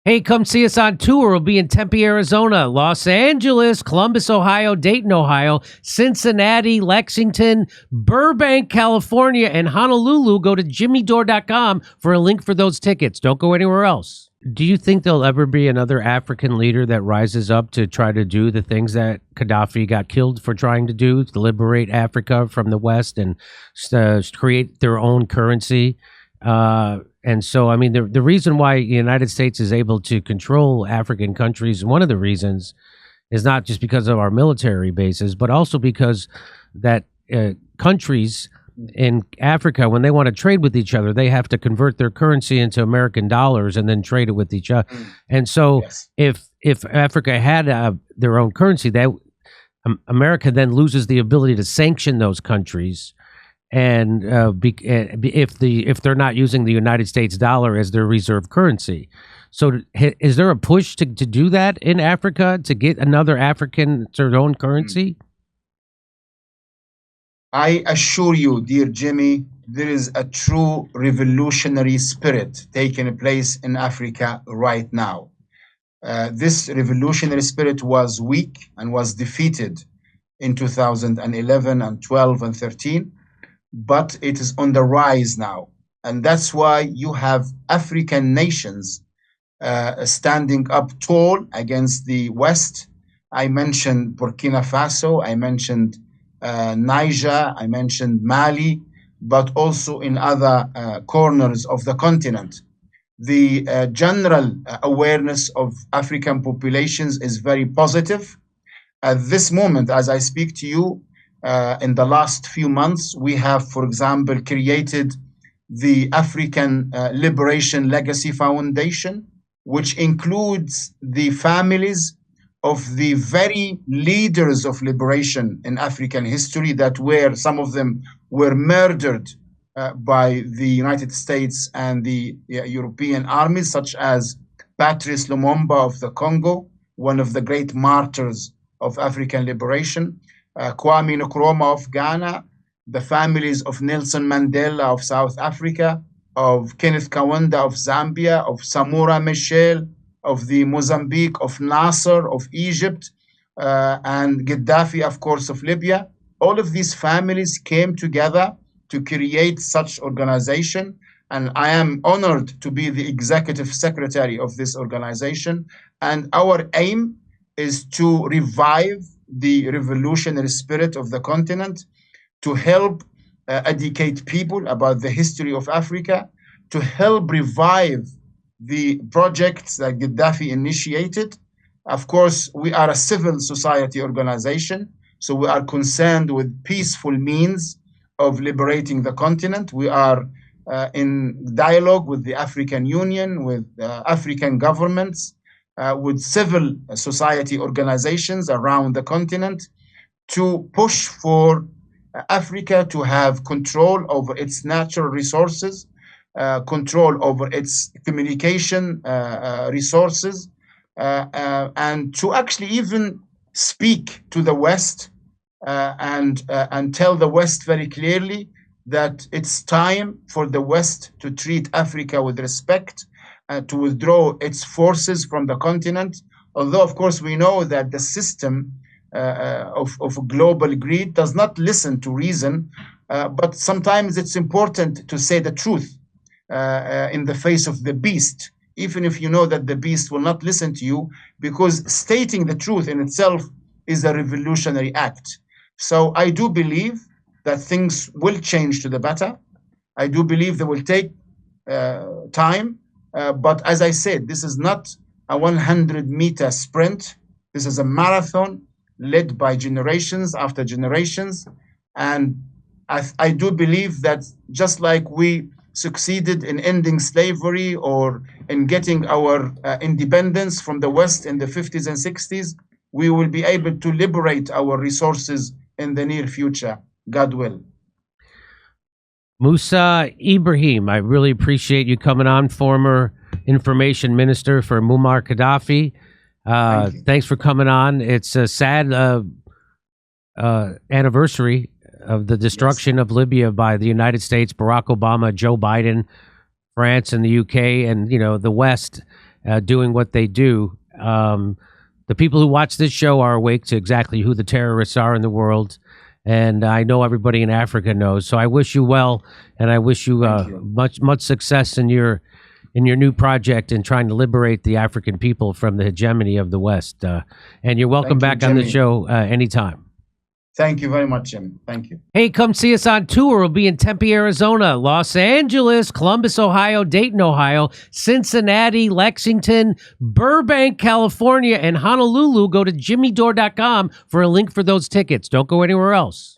Hey, come see us on tour. We'll be in Tempe, Arizona, Los Angeles, Columbus, Ohio, Dayton, Ohio, Cincinnati, Lexington, Burbank, California, and Honolulu. Go to jimmydore.com for a link for those tickets. Don't go anywhere else. Do you think there'll ever be another African leader that rises up to try to do the things that Gaddafi got killed for trying to do, to liberate Africa from the West and create their own currency? And so, I mean, the reason why the United States is able to control African countries, and one of the reasons is not just because of our military bases, but also because that countries in Africa, when they want to trade with each other, they have to convert their currency into American dollars and then trade it with each other. And so if Africa had their own currency, that America then loses the ability to sanction those countries. And if they're not using the United States dollar as their reserve currency. So is there a push to do that in Africa, to get another African their own currency? I assure you, dear Jimmy, there is a true revolutionary spirit taking place in Africa right now. This revolutionary spirit was weak and was defeated in 2011 and 12 and 13. But it is on the rise now. And that's why you have African nations standing up tall against the West. I mentioned Burkina Faso, I mentioned Niger, I mentioned Mali, but also in other corners of the continent. The general awareness of African populations is very positive. At this moment, as I speak to you, in the last few months, we have, for example, created the African Liberation Legacy Foundation, which includes the families of the very leaders of liberation in African history that some of them were murdered by the United States and the European armies, such as Patrice Lumumba of the Congo, one of the great martyrs of African liberation. Kwame Nkrumah of Ghana, the families of Nelson Mandela of South Africa, of Kenneth Kaunda of Zambia, of Samora Machel of the Mozambique, of Nasser of Egypt, and Gaddafi, of course, of Libya. All of these families came together to create such organization, and I am honored to be the executive secretary of this organization. And our aim is to revive the revolutionary spirit of the continent, to help educate people about the history of Africa, to help revive the projects that Gaddafi initiated. Of course, we are a civil society organization, so we are concerned with peaceful means of liberating the continent. We are in dialogue with the African Union, with African governments, with civil society organizations around the continent to push for Africa to have control over its natural resources, control over its communication resources, and to actually even speak to the West and tell the West very clearly that it's time for the West to treat Africa with respect, to withdraw its forces from the continent. Although, of course, we know that the system of global greed does not listen to reason, but sometimes it's important to say the truth in the face of the beast, even if you know that the beast will not listen to you, because stating the truth in itself is a revolutionary act. So I do believe that things will change to the better. I do believe they will take time. But as I said, this is not a 100-meter sprint. This is a marathon led by generations after generations. And I do believe that just like we succeeded in ending slavery or in getting our independence from the West in the 50s and 60s, we will be able to liberate our resources in the near future, God will. Moussa Ibrahim, I really appreciate you coming on, former information minister for Muammar Gaddafi. Thanks for coming on. It's a sad anniversary of the destruction of Libya by the United States, Barack Obama, Joe Biden, France, and the UK, and the West. doing what they do. The people who watch this show are awake to exactly who the terrorists are in the world. And I know everybody in Africa knows. So I wish you well, and I wish you, much success in your new project in trying to liberate the African people from the hegemony of the West. And you're welcome back on the show anytime. Thank you very much, Jim. Thank you. Hey, come see us on tour. We'll be in Tempe, Arizona, Los Angeles, Columbus, Ohio, Dayton, Ohio, Cincinnati, Lexington, Burbank, California, and Honolulu. Go to jimmydore.com for a link for those tickets. Don't go anywhere else.